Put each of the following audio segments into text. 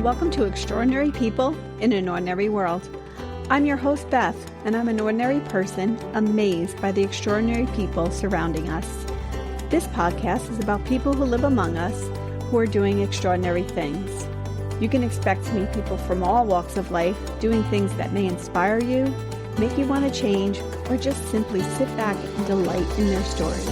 Welcome to Extraordinary People in an Ordinary World. I'm your host, Beth, and I'm an ordinary person amazed by the extraordinary people surrounding us. This podcast is about people who live among us who are doing extraordinary things. You can expect to meet people from all walks of life doing things that may inspire you, make you want to change, or just simply sit back and delight in their stories.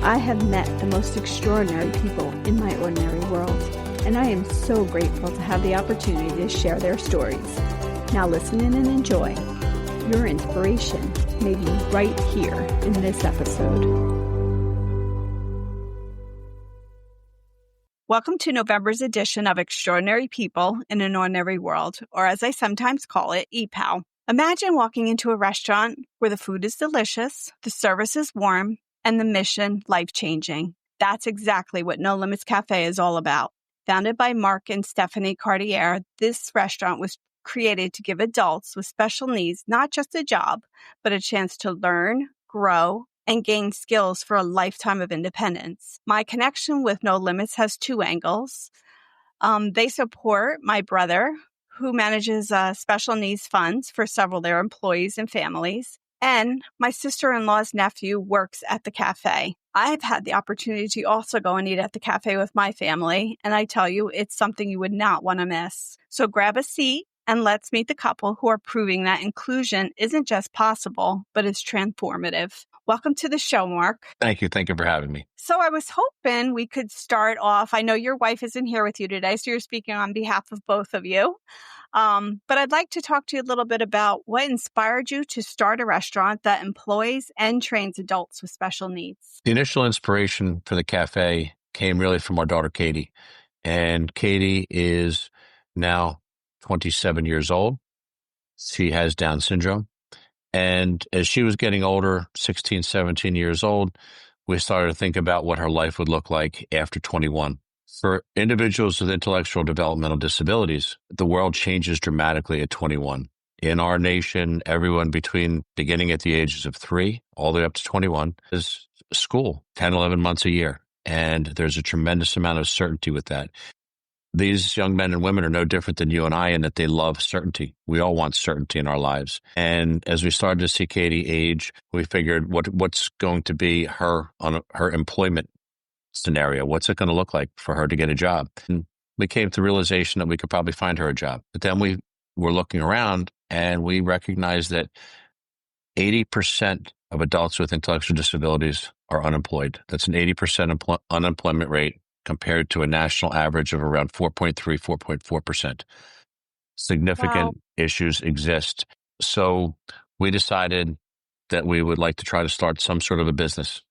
I have met the most extraordinary people in my ordinary world, and I am so grateful to have the opportunity to share their stories. Now listen in and enjoy. Your inspiration may be right here in this episode. Welcome to November's edition of Extraordinary People in an Ordinary World, or as I sometimes call it, EPOW. Imagine walking into a restaurant where the food is delicious, the service is warm, and the mission life-changing. That's exactly what No Limits Cafe is all about. Founded by Mark and Stephanie Cartier, this restaurant was created to give adults with special needs not just a job, but a chance to learn, grow, and gain skills for a lifetime of independence. My connection with No Limits has two angles. They support my brother, who manages special needs funds for several of their employees and families, and my sister-in-law's nephew works at the cafe. I've had the opportunity to also go and eat at the cafe with my family, and I tell you, it's something you would not want to miss. So grab a seat and let's meet the couple who are proving that inclusion isn't just possible, but it's transformative. Welcome to the show, Mark. Thank you. Thank you for having me. So I was hoping we could start off. I know your wife isn't here with you today, so you're speaking on behalf of both of you. But I'd like to talk to you a little bit about what inspired you to start a restaurant that employs and trains adults with special needs. The initial inspiration for the cafe came really from our daughter, Katie. And Katie is now 27 years old. She has Down syndrome. And as she was getting older, 16, 17 years old, we started to think about what her life would look like after 21. For individuals with intellectual developmental disabilities, the world changes dramatically at 21. In our nation, everyone beginning at the ages of 3 all the way up to 21 is school, 10, 11 months a year. And there's a tremendous amount of certainty with that. These young men and women are no different than you and I in that they love certainty. We all want certainty in our lives. And as we started to see Katie age, we figured what's going to be her employment scenario. What's it going to look like for her to get a job? And we came to the realization that we could probably find her a job. But then we were looking around and we recognized that 80% of adults with intellectual disabilities are unemployed. That's an 80% unemployment rate compared to a national average of around 4.3, 4.4%. Significant issues exist. So we decided that we would like to try to start some sort of a business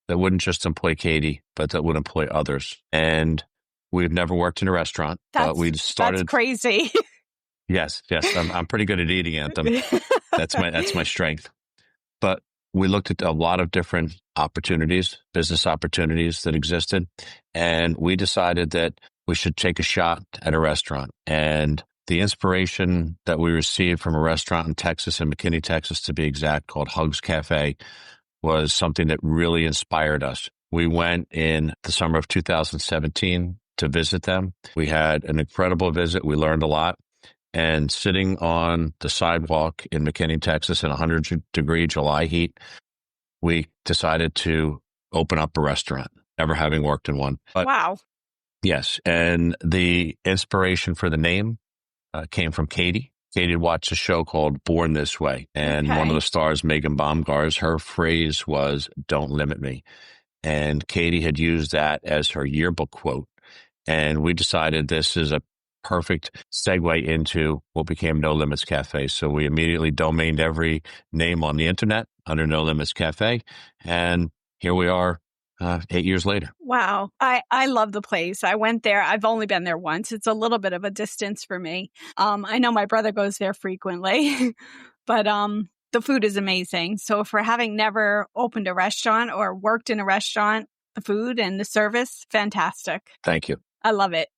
that wouldn't just employ Katie, but that would employ others. And we've never worked in a restaurant, but we started. That's crazy. Yes. I'm pretty good at eating at them. That's my strength. But we looked at a lot of different business opportunities that existed, and we decided that we should take a shot at a restaurant. And the inspiration that we received from a restaurant in Texas, in McKinney, Texas, to be exact, called Hugs Cafe, was something that really inspired us. We went in the summer of 2017 to visit them. We had an incredible visit. We learned a lot. And sitting on the sidewalk in McKinney, Texas, in 100-degree July heat, we decided to open up a restaurant, never having worked in one. But, wow. Yes. And the inspiration for the name came from Katie. Katie watched a show called Born This Way. And one of the stars, Megan Baumgars, her phrase was, "Don't limit me." And Katie had used that as her yearbook quote. And we decided this is a perfect segue into what became No Limits Cafe. So we immediately domained every name on the internet under No Limits Cafe. And here we are 8 years later. Wow. I love the place. I went there. I've only been there once. It's a little bit of a distance for me. I know my brother goes there frequently, but the food is amazing. So for having never opened a restaurant or worked in a restaurant, the food and the service, fantastic. Thank you. I love it.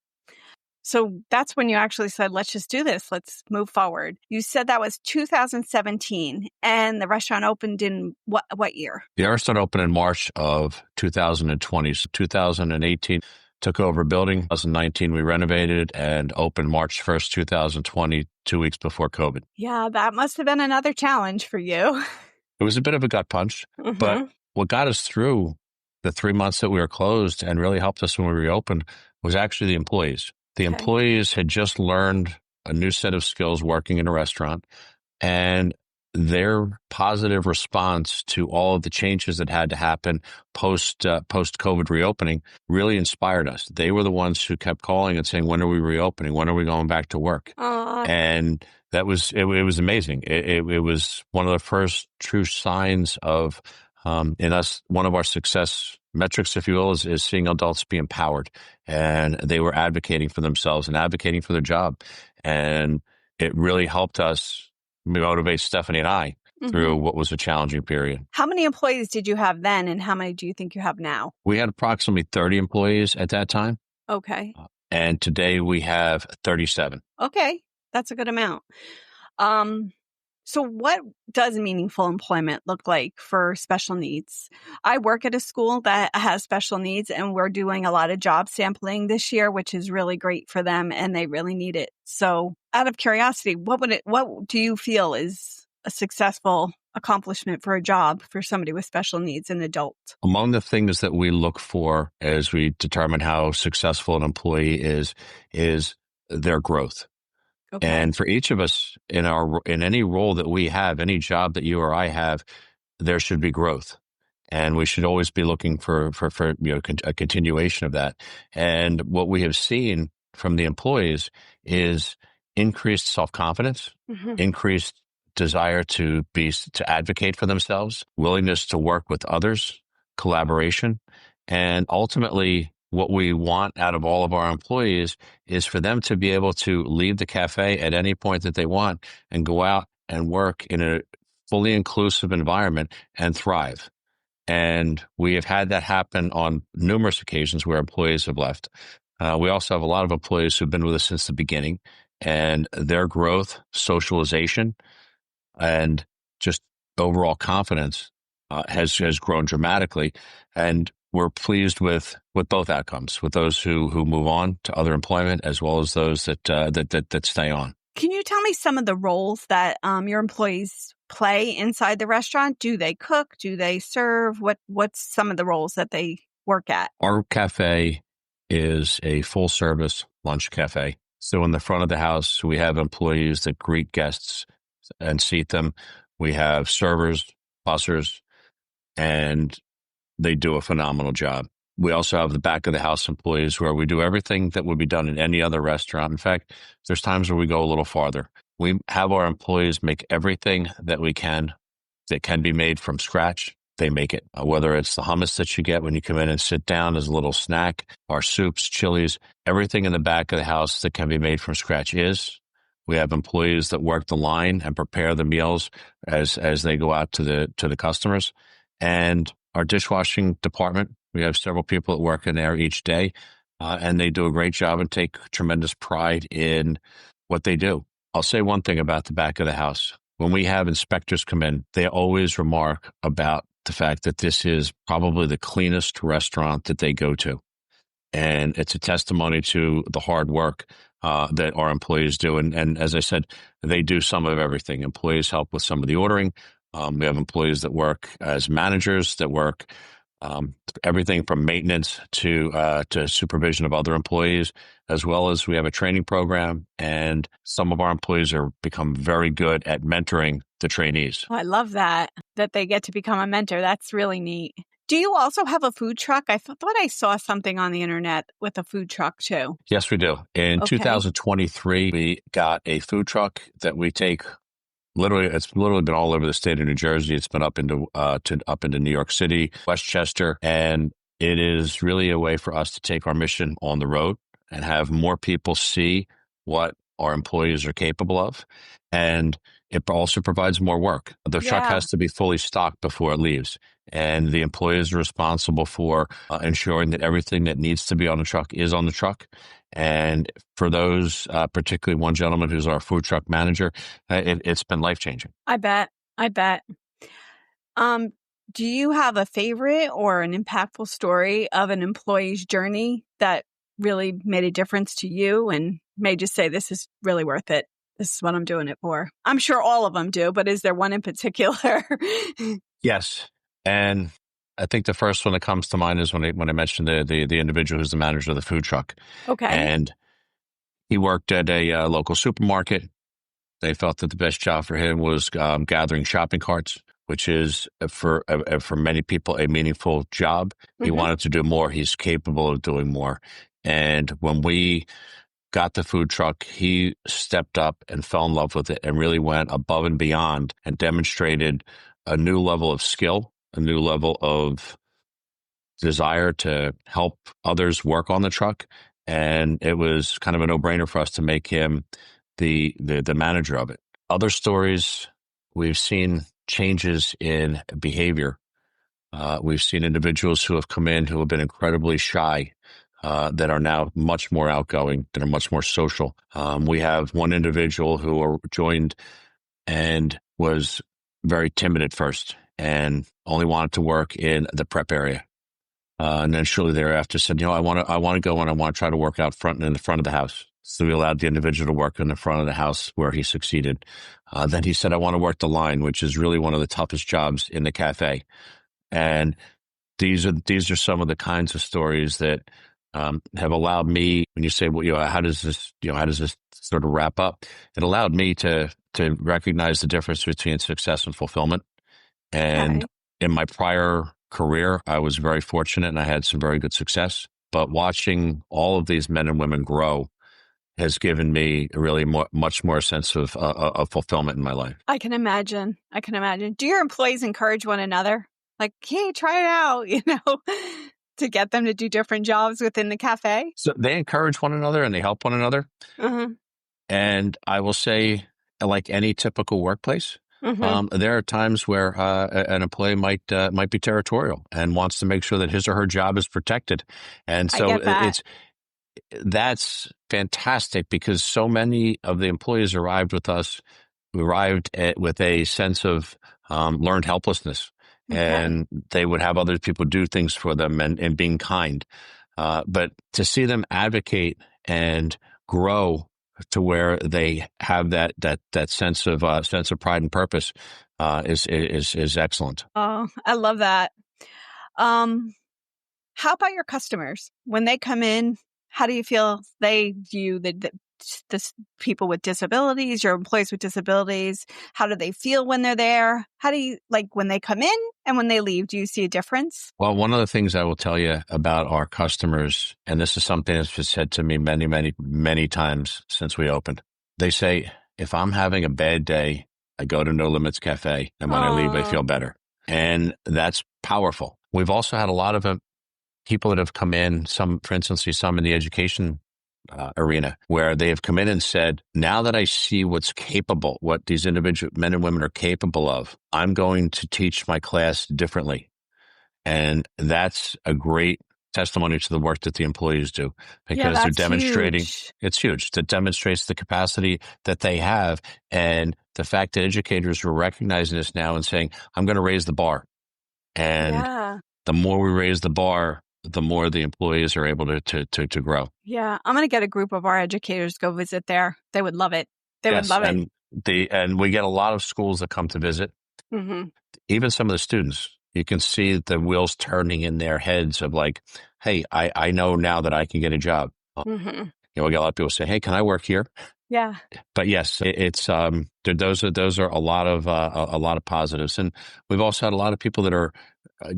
So that's when you actually said, let's just do this. Let's move forward. You said that was 2017 and the restaurant opened in what year? The restaurant opened in March of 2020. So 2018 took over a building. 2019, we renovated and opened March 1st, 2020, 2 weeks before COVID. Yeah, that must have been another challenge for you. It was a bit of a gut punch, but Mm-hmm. what got us through the 3 months that we were closed and really helped us when we reopened was actually the employees. The Okay. employees had just learned a new set of skills working in a restaurant, and their positive response to all of the changes that had to happen post COVID reopening really inspired us. They were the ones who kept calling and saying, "When are we reopening? When are we going back to work?" And that was it was amazing. It was one of the first true signs of in us. One of our success metrics, if you will, is seeing adults be empowered, and they were advocating for themselves and advocating for their job, and it really helped us motivate Stephanie and I through what was a challenging period. How many employees did you have then, and how many do you think you have now? We had approximately 30 employees at that time, Okay. and today we have 37. Okay. That's a good amount. So what does meaningful employment look like for special needs? I work at a school that has special needs, and we're doing a lot of job sampling this year, which is really great for them, and they really need it. So out of curiosity, what do you feel is a successful accomplishment for a job for somebody with special needs, an adult? Among the things that we look for as we determine how successful an employee is their growth. Okay. And for each of us in any role that we have, any job that you or I have, there should be growth. And we should always be looking for a continuation of that. And what we have seen from the employees is increased self-confidence, increased desire to advocate for themselves, willingness to work with others, collaboration, and ultimately what we want out of all of our employees is for them to be able to leave the cafe at any point that they want and go out and work in a fully inclusive environment and thrive. And we have had that happen on numerous occasions where employees have left. We also have a lot of employees who've been with us since the beginning, and their growth, socialization, and just overall confidence has grown dramatically. And we're pleased with both outcomes, with those who move on to other employment as well as those that stay on. Can you tell me some of the roles that your employees play inside the restaurant? Do they cook? Do they serve? What's some of the roles that they work at? Our cafe is a full service lunch cafe. So in the front of the house, we have employees that greet guests and seat them. We have servers, bussers, and they do a phenomenal job. We also have the back of the house employees where we do everything that would be done in any other restaurant. In fact, there's times where we go a little farther. We have our employees make everything that can be made from scratch. They make it, whether it's the hummus that you get when you come in and sit down as a little snack, our soups, chilies, everything in the back of the house that can be made from scratch is. We have employees that work the line and prepare the meals as they go out to the customers. And our dishwashing department, we have several people that work in there each day, and they do a great job and take tremendous pride in what they do. I'll say one thing about the back of the house. When we have inspectors come in, they always remark about the fact that this is probably the cleanest restaurant that they go to. And it's a testimony to the hard work that our employees do. And as I said, they do some of everything. Employees help with some of the ordering. We have employees that work as managers, that work everything from maintenance to supervision of other employees, as well as we have a training program. And some of our employees are become very good at mentoring the trainees. Oh, I love that they get to become a mentor. That's really neat. Do you also have a food truck? I thought I saw something on the internet with a food truck too. Yes, we do. In Okay. 2023, we got a food truck that we take. It's literally been all over the state of New Jersey. It's been up into New York City, Westchester, and it is really a way for us to take our mission on the road and have more people see what our employees are capable of. And it also provides more work. The truck has to be fully stocked before it leaves. And the employees are responsible for ensuring that everything that needs to be on the truck is on the truck. And for those, particularly one gentleman who's our food truck manager, it's been life-changing. I bet. Do you have a favorite or an impactful story of an employee's journey that really made a difference to you and made you say, this is really worth it? This is what I'm doing it for. I'm sure all of them do, but is there one in particular? Yes. And I think the first one that comes to mind is when I mentioned the individual who's the manager of the food truck. Okay. And he worked at a local supermarket. They felt that the best job for him was gathering shopping carts, which is for many people a meaningful job. He Mm-hmm. wanted to do more. He's capable of doing more. And when we got the food truck, he stepped up and fell in love with it and really went above and beyond and demonstrated a new level of skill, a new level of desire to help others work on the truck. And it was kind of a no-brainer for us to make him the manager of it. Other stories, we've seen changes in behavior. We've seen individuals who have come in who have been incredibly shy, that are now much more outgoing, that are much more social. We have one individual who joined and was very timid at first and only wanted to work in the prep area. And then shortly thereafter said, I want to go and I want to try to work out front in the front of the house. So we allowed the individual to work in the front of the house where he succeeded. Then he said, I want to work the line, which is really one of the toughest jobs in the cafe. And these are some of the kinds of stories that have allowed me, when you say, well, how does this sort of wrap up? It allowed me to recognize the difference between success and fulfillment. And Okay. in my prior career, I was very fortunate and I had some very good success. But watching all of these men and women grow has given me really much more sense of fulfillment in my life. I can imagine. Do your employees encourage one another? Like, hey, try it out, to get them to do different jobs within the cafe? So they encourage one another and they help one another. Uh-huh. And I will say, like any typical workplace, Mm-hmm. there are times where an employee might be territorial and wants to make sure that his or her job is protected. And I so get that. that's fantastic because so many of the employees arrived with a sense of learned helplessness, Okay. and they would have other people do things for them and being kind. But to see them advocate and grow to where they have that sense of pride and purpose is excellent. Oh, I love that. Um, how about your customers? When they come in, how do you feel they view the people with disabilities, your employees with disabilities? How do they feel when they're there? How do you, like, when they come in and when they leave, do you see a difference? Well, one of the things I will tell you about our customers, and this is something that's been said to me many, many, many times since we opened. They say, if I'm having a bad day, I go to No Limits Cafe, and when I leave, I Oh, feel better. And that's powerful. We've also had a lot of people that have come in, for instance, some in the education arena, where they have come in and said, now that I see what these individual men and women are capable of, I'm going to teach my class differently. And that's a great testimony to the work that the employees do yeah, because they're that's demonstrating huge. it's huge. That demonstrates the capacity that they have. And the fact that educators are recognizing this now and saying, I'm going to raise the bar. And Yeah. the more we raise the bar, the more the employees are able to grow. Yeah. I'm going to get a group of our educators to go visit there. They would love it. They would Yes. love it. And we get a lot of schools that come to visit, Mm-hmm. even some of the students. You can see the wheels turning in their heads of like, hey, I know now that I can get a job. Mm-hmm. We get a lot of people say, hey, can I work here? Yeah. But yes, it's those are a lot of positives. And we've also had a lot of people that are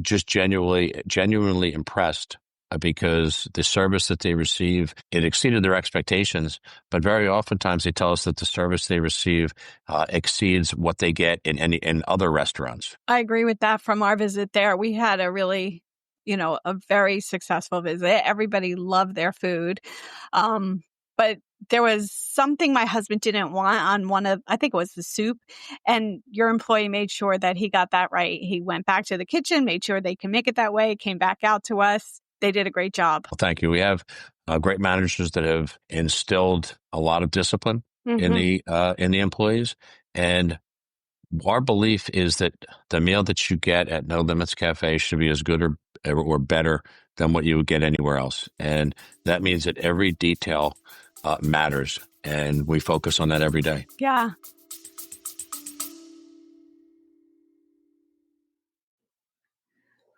just genuinely impressed because the service that they receive, it exceeded their expectations. But very oftentimes they tell us that the service they receive exceeds what they get in other restaurants. I agree with that. From our visit there, we had a really, a very successful visit. Everybody loved their food. But there was something my husband didn't want on I think it was the soup. And your employee made sure that he got that right. He went back to the kitchen, made sure they can make it that way, came back out to us. They did a great job. Well, thank you. We have great managers that have instilled a lot of discipline in Mm-hmm. the employees, and our belief is that the meal that you get at No Limits Cafe should be as good or better than what you would get anywhere else. And that means that every detail matters. And we focus on that every day. Yeah.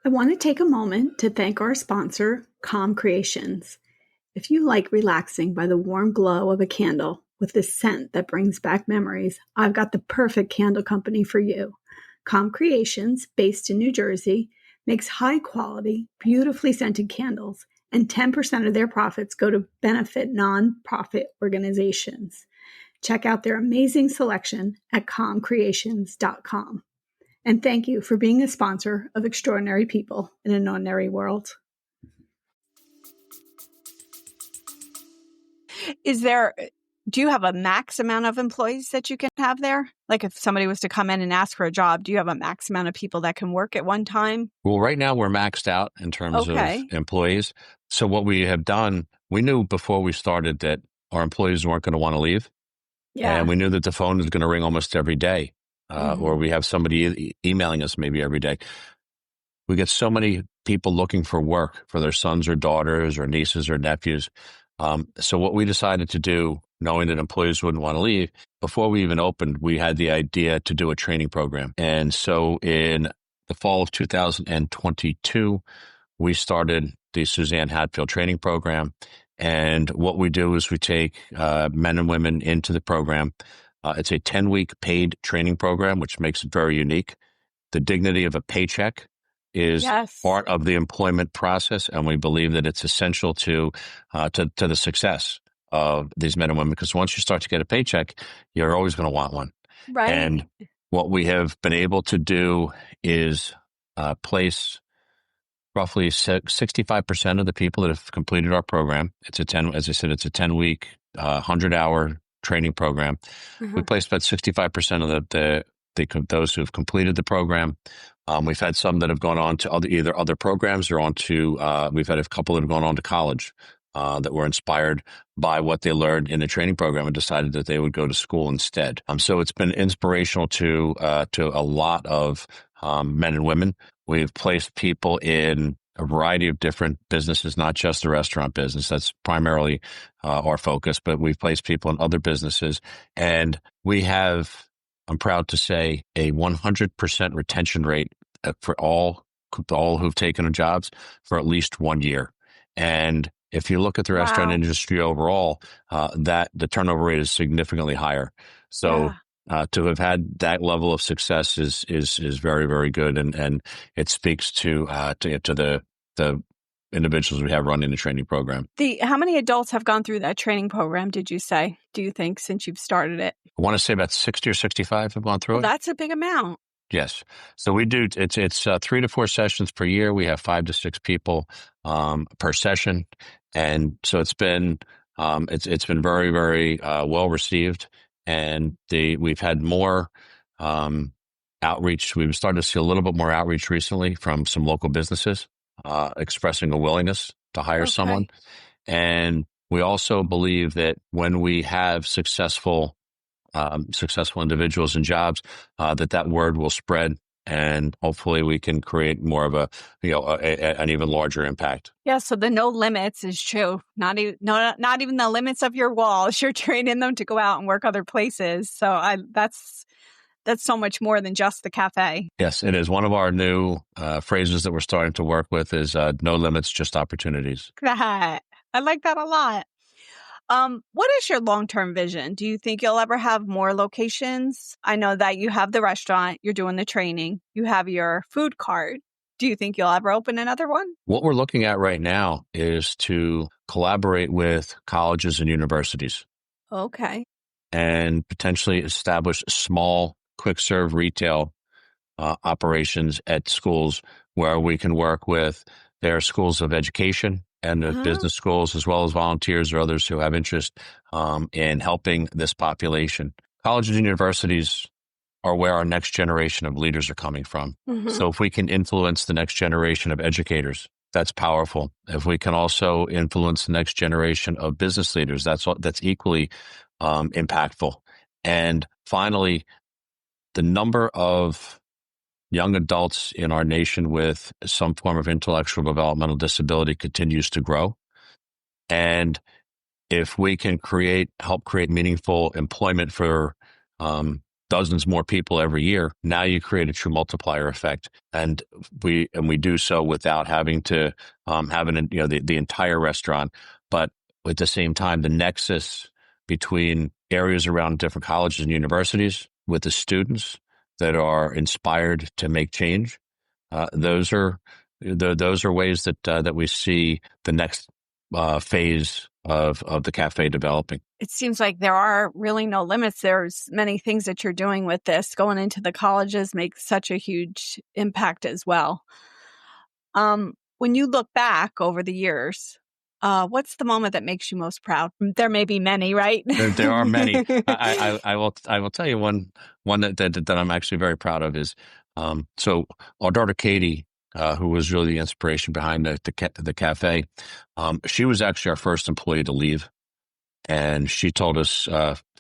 I want to take a moment to thank our sponsor, Calm Creations. If you like relaxing by the warm glow of a candle with the scent that brings back memories, I've got the perfect candle company for you. Calm Creations, based in New Jersey, makes high-quality, beautifully scented candles, and 10% of their profits go to benefit nonprofit organizations. Check out their amazing selection at calmcreations.com. And thank you for being a sponsor of Extraordinary People in an Ordinary World. Do you have a max amount of employees that you can have there? Like if somebody was to come in and ask for a job, do you have a max amount of people that can work at one time? Well, right now we're maxed out in terms of Okay. employees. So what we have done, we knew before we started that our employees weren't going to want to leave. Yeah. And we knew that the phone was going to ring almost every day, or we have somebody emailing us maybe every day. We get so many people looking for work for their sons or daughters or nieces or nephews. So what we decided to do, knowing that employees wouldn't want to leave, before we even opened, we had the idea to do a training program. And so in the fall of 2022, we started the Suzanne Hatfield training program. And what we do is we take men and women into the program. It's a 10-week paid training program, which makes it very unique. The dignity of a paycheck is part of the employment process, and we believe that it's essential to the success of these men and women, because once you start to get a paycheck, you're always going to want one. Right. And what we have been able to do is place roughly 65% of the people that have completed our program. It's as I said, it's a 10-week, 100-hour training program. We placed about 65% of those who have completed the program. We've had some that have gone on to either other programs or we've had a couple that have gone on to college that were inspired by what they learned in the training program and decided that they would go to school instead. So it's been inspirational to a lot of men and women. We've placed people in a variety of different businesses, not just the restaurant business. That's primarily our focus, but we've placed people in other businesses. And we have, I'm proud to say, a 100% retention rate for all who've taken jobs for at least 1 year. And if you look at the restaurant industry overall, that the turnover rate is significantly higher. So to have had that level of success is very, very good, and it speaks to the individuals we have running the training program. How many adults have gone through that training program, did you say, do you think, since you've started it? I want to say about 60 or 65 have gone through it. That's a big amount. Yes. So we do, it's 3 to 4 sessions per year. We have 5 to 6 people per session. And so it's been very, very well received. And we've had more outreach. We've started to see a little bit more outreach recently from some local businesses expressing a willingness to hire someone. And we also believe that when we have successful individuals and jobs, that word will spread, and hopefully we can create more of an even larger impact. Yeah. So the no limits is true. Not even the limits of your walls. You're training them to go out and work other places. So that's so much more than just the cafe. Yes, it is. One of our new phrases that we're starting to work with is no limits, just opportunities. I like that a lot. What is your long-term vision? Do you think you'll ever have more locations? I know that you have the restaurant, you're doing the training, you have your food cart. Do you think you'll ever open another one? What we're looking at right now is to collaborate with colleges and universities. Okay. And potentially establish small, quick-serve retail operations at schools where we can work with their schools of education and the business schools, as well as volunteers or others who have interest in helping this population. Colleges and universities are where our next generation of leaders are coming from. So if we can influence the next generation of educators, that's powerful. If we can also influence the next generation of business leaders, that's equally impactful. And finally, the number of young adults in our nation with some form of intellectual developmental disability continues to grow. And if we can help create meaningful employment for dozens more people every year, now you create a true multiplier effect, and we do so without having to have the entire restaurant, but at the same time, the nexus between areas around different colleges and universities with the students that are inspired to make change. Those are ways that we see the next phase of the cafe developing. It seems like there are really no limits. There's many things that you're doing with this. Going into the colleges makes such a huge impact as well. When you look back over the years, what's the moment that makes you most proud? There may be many, right? There are many. I will tell you one that I'm actually very proud of is so our daughter Katie, who was really the inspiration behind the cafe. She was actually our first employee to leave, and she told us,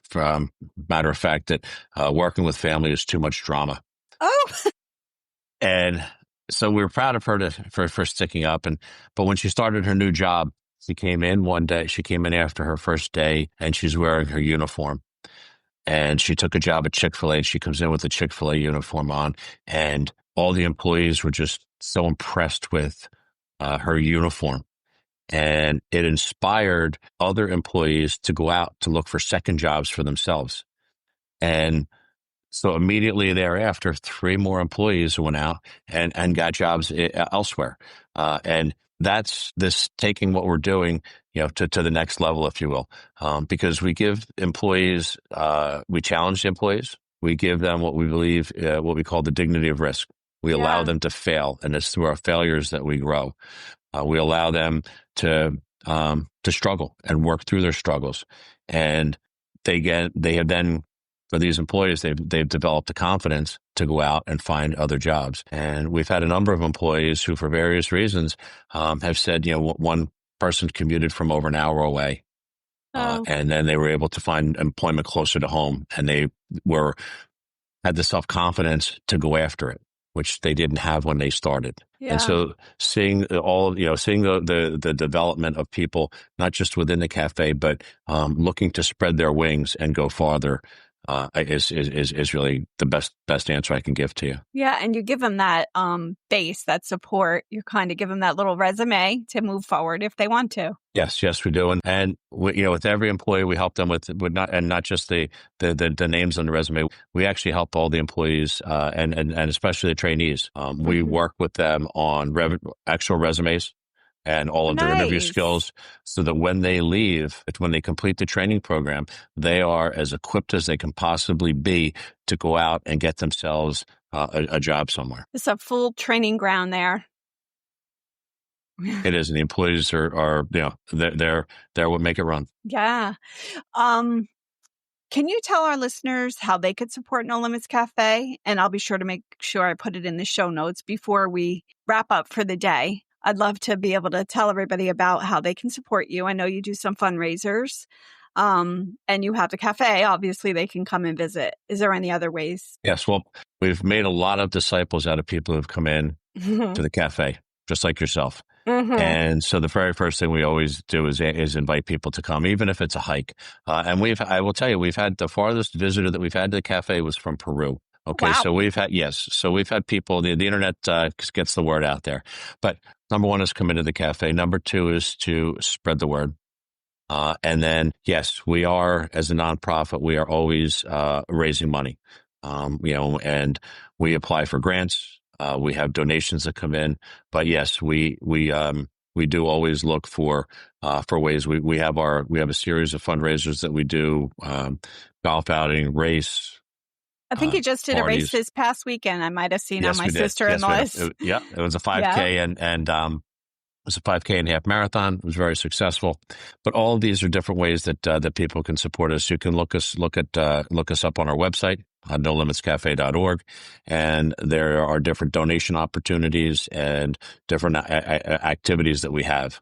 from matter of fact, that working with family is too much drama. Oh, and so we were proud of her for sticking up. But when she started her new job, she came in one day. She came in after her first day, and she's wearing her uniform. And she took a job at Chick-fil-A, and she comes in with the Chick-fil-A uniform on, and all the employees were just so impressed with her uniform. And it inspired other employees to go out to look for second jobs for themselves. And so immediately thereafter, 3 more employees went out and got jobs elsewhere. And that's this taking what we're doing, to the next level, if you will, because we give employees, we challenge the employees. We give them what we believe, what we call the dignity of risk. We allow them to fail, and it's through our failures that we grow. We allow them to struggle and work through their struggles, and they have then, for these employees, they've developed the confidence to go out and find other jobs. And we've had a number of employees who, for various reasons, have said, one person commuted from over an hour away, and then they were able to find employment closer to home, and they had the self-confidence to go after it, which they didn't have when they started. Yeah. And so seeing the development of people, not just within the cafe, but looking to spread their wings and go farther, is really the best answer I can give to you. Yeah, and you give them that base, that support. You kind of give them that little resume to move forward if they want to. Yes, we do, and with every employee, we help them with not just the names on the resume. We actually help all the employees and especially the trainees. We work with them on actual resumes and all of their interview skills, so that when they leave, when they complete the training program, they are as equipped as they can possibly be to go out and get themselves a job somewhere. It's a full training ground there. It is, and the employees are they're what make it run. Yeah. Can you tell our listeners how they could support No Limits Cafe? And I'll be sure to make sure I put it in the show notes before we wrap up for the day. I'd love to be able to tell everybody about how they can support you. I know you do some fundraisers, and you have the cafe. Obviously, they can come and visit. Is there any other ways? Yes. Well, we've made a lot of disciples out of people who've come in to the cafe, just like yourself. And so the very first thing we always do is invite people to come, even if it's a hike. And I will tell you, we've had the farthest visitor that we've had to the cafe was from Peru. Okay. Wow. So we've had people, the internet gets the word out there, but number one is come into the cafe. Number two is to spread the word. And then, yes, we are, as a nonprofit, we are always raising money, and we apply for grants. We have donations that come in, but yes, we do always look for ways. We have a series of fundraisers that we do, golf outing, race. I think you just did parties. A race this past weekend. I might have seen on my sister-in-law's. It was a 5K and it was a 5K and a half marathon. It was very successful. But all of these are different ways that people can support us. You can look us up on our website, nolimitscafe.org, and there are different donation opportunities and different activities that we have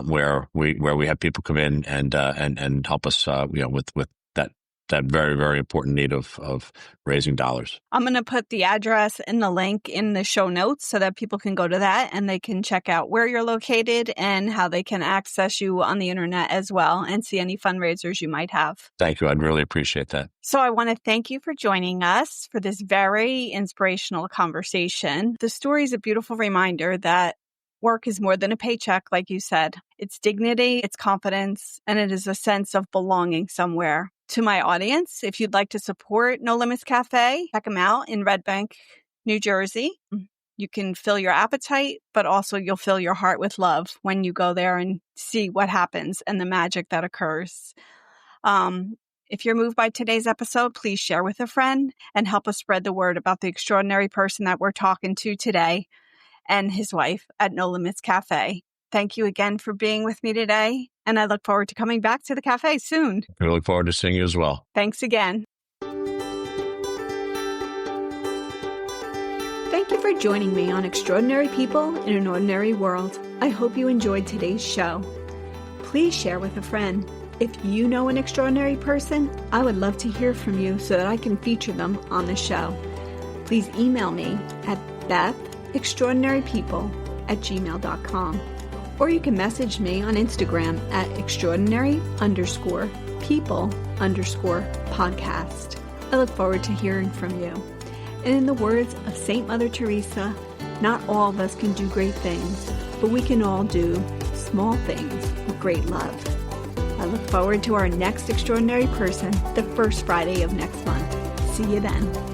where we have people come in and help us with that that very, very important need of raising dollars. I'm going to put the address and the link in the show notes so that people can go to that and they can check out where you're located and how they can access you on the internet as well and see any fundraisers you might have. Thank you. I'd really appreciate that. So I want to thank you for joining us for this very inspirational conversation. The story is a beautiful reminder that work is more than a paycheck, like you said. It's dignity, it's confidence, and it is a sense of belonging somewhere. To my audience, if you'd like to support No Limits Cafe, check them out in Red Bank, New Jersey. You can fill your appetite, but also you'll fill your heart with love when you go there and see what happens and the magic that occurs. If you're moved by today's episode, please share with a friend and help us spread the word about the extraordinary person that we're talking to today and his wife at No Limits Cafe. Thank you again for being with me today, and I look forward to coming back to the cafe soon. I look forward to seeing you as well. Thanks again. Thank you for joining me on Extraordinary People in an Ordinary World. I hope you enjoyed today's show. Please share with a friend. If you know an extraordinary person, I would love to hear from you so that I can feature them on the show. Please email me at bethextraordinarypeople@gmail.com. Or you can message me on Instagram at extraordinary_people_podcast. I look forward to hearing from you. And in the words of Saint Mother Teresa, not all of us can do great things, but we can all do small things with great love. I look forward to our next extraordinary person, the first Friday of next month. See you then.